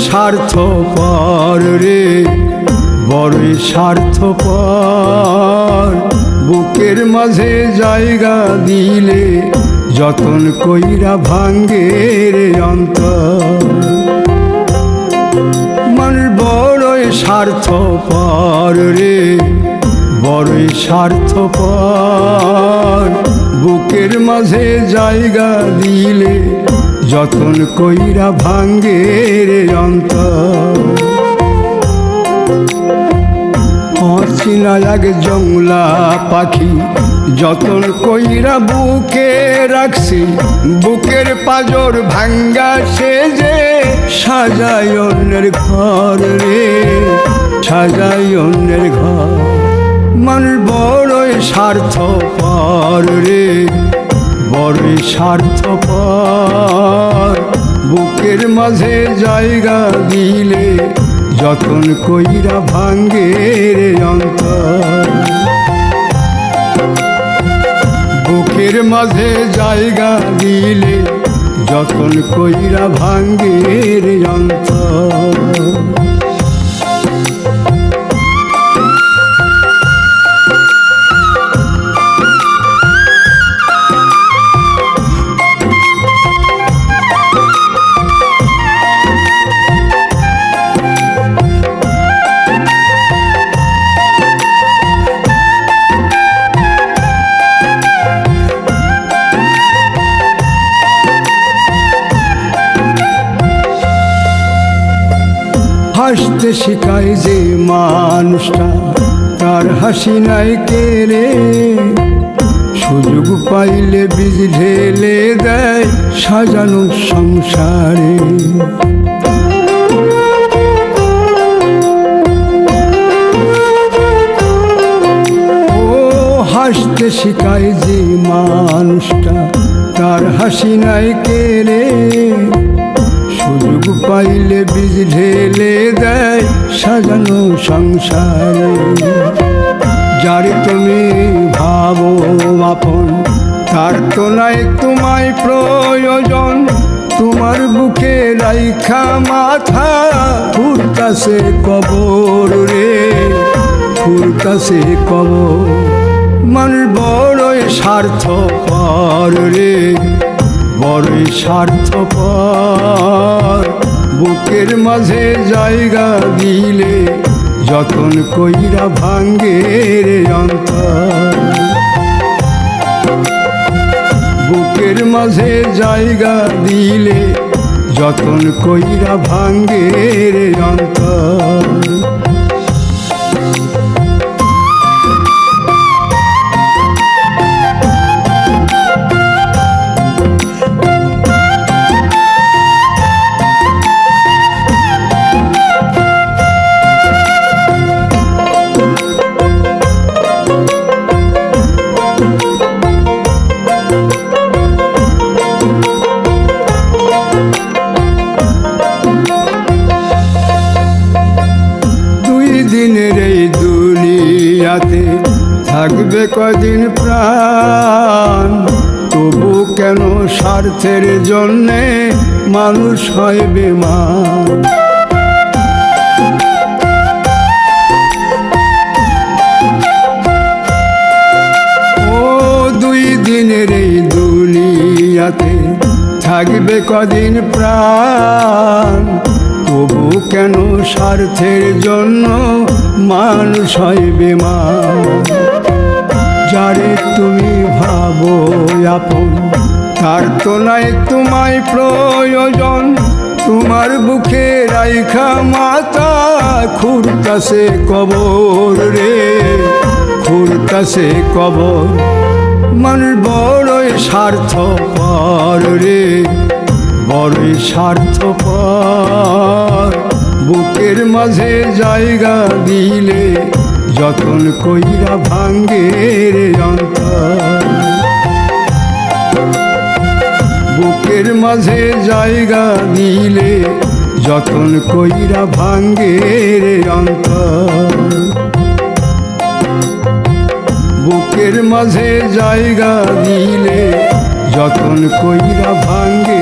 স্বার্থপর রে, বড়ই স্বার্থপর। বুকের মাঝে জায়গা দিলে যতন কইরা ভাঙ্গে রে অন্তর। মানুষ বড়ই স্বার্থপর রে, বড়ই স্বার্থপর। বুকের মাঝে জায়গা দিলে যতন কইরা ভাঙ্গে রে অন্তর। অচিনা এক জংলা পাখি যতন কইরা বুকে রাখছি, বুকের পাজর ভাঙ্গা সে যে সাজায় অন্যের ঘর রে, সাজায় অন্যের ঘর। মানুষ বড়ই স্বার্থপর রে, বড়ই স্বার্থপর। বুকের মাঝে জায়গা দিলে যতন কইরা ভাঙ্গে রে অন্তর। বুকের মাঝে জায়গা দিলে যতন কইরা ভাঙ্গে রে অন্তর। হাসতে শিখায় যে মানুষটা, তার হাসি নাই কেড়ে। সুযোগ পাইলে বীজ ঢেলে দেয় সাজানো সংসারে। ও হাসতে শিখায় যে মানুষটা, তার হাসি নাই কেড়ে। সুযোগ পাইলে বীজ ঢেলে দেয় সাজানো সংসারে। যারে তুমি ভাবো আপন, তার তো নাই তোমায় প্রয়োজন। তোমার বুকে রাইখা মাথা ঘুরতাছে কবর রে, ঘুরতাছে কবর। মানুষ বড়ই স্বার্থপর রে, বড়ই স্বার্থপর। বুকের মাঝে জায়গা দিলে যতন কইরা ভাঙ্গে রে অন্তর। বুকের মাঝে জায়গা দিলে যতন কইরা ভাঙ্গে রে অন্তর। দিনের এই দুনিয়াতে থাকবে কদিন প্রাণ, তবু কেন স্বার্থের জন্যে মানুষ হয় বেমান। ও দুই দিনের এই দুনিয়াতে থাকবে কদিন প্রাণ, তবু কেন স্বার্থের জন্য মানুষ হয় বেমান। যারে তুমি ভাবো আপন, তার তো নাই তোমায় প্রয়োজন। তোমার বুকে রাইখা মাথা খুঁড়তাছে কবর রে, খুঁড়তাছে কবর। মানুষ বড়ই স্বার্থপর রে, বড়ই স্বার্থপর। বুকের মাঝে জায়গা দিলে যতন কইরা ভাঙ্গে রে অন্তর। বুকের মাঝে জায়গা দিলে যতন কইরা ভাঙ্গে রে অন্তর। বুকের মাঝে জায়গা দিলে যতন কইরা ভাঙ্গে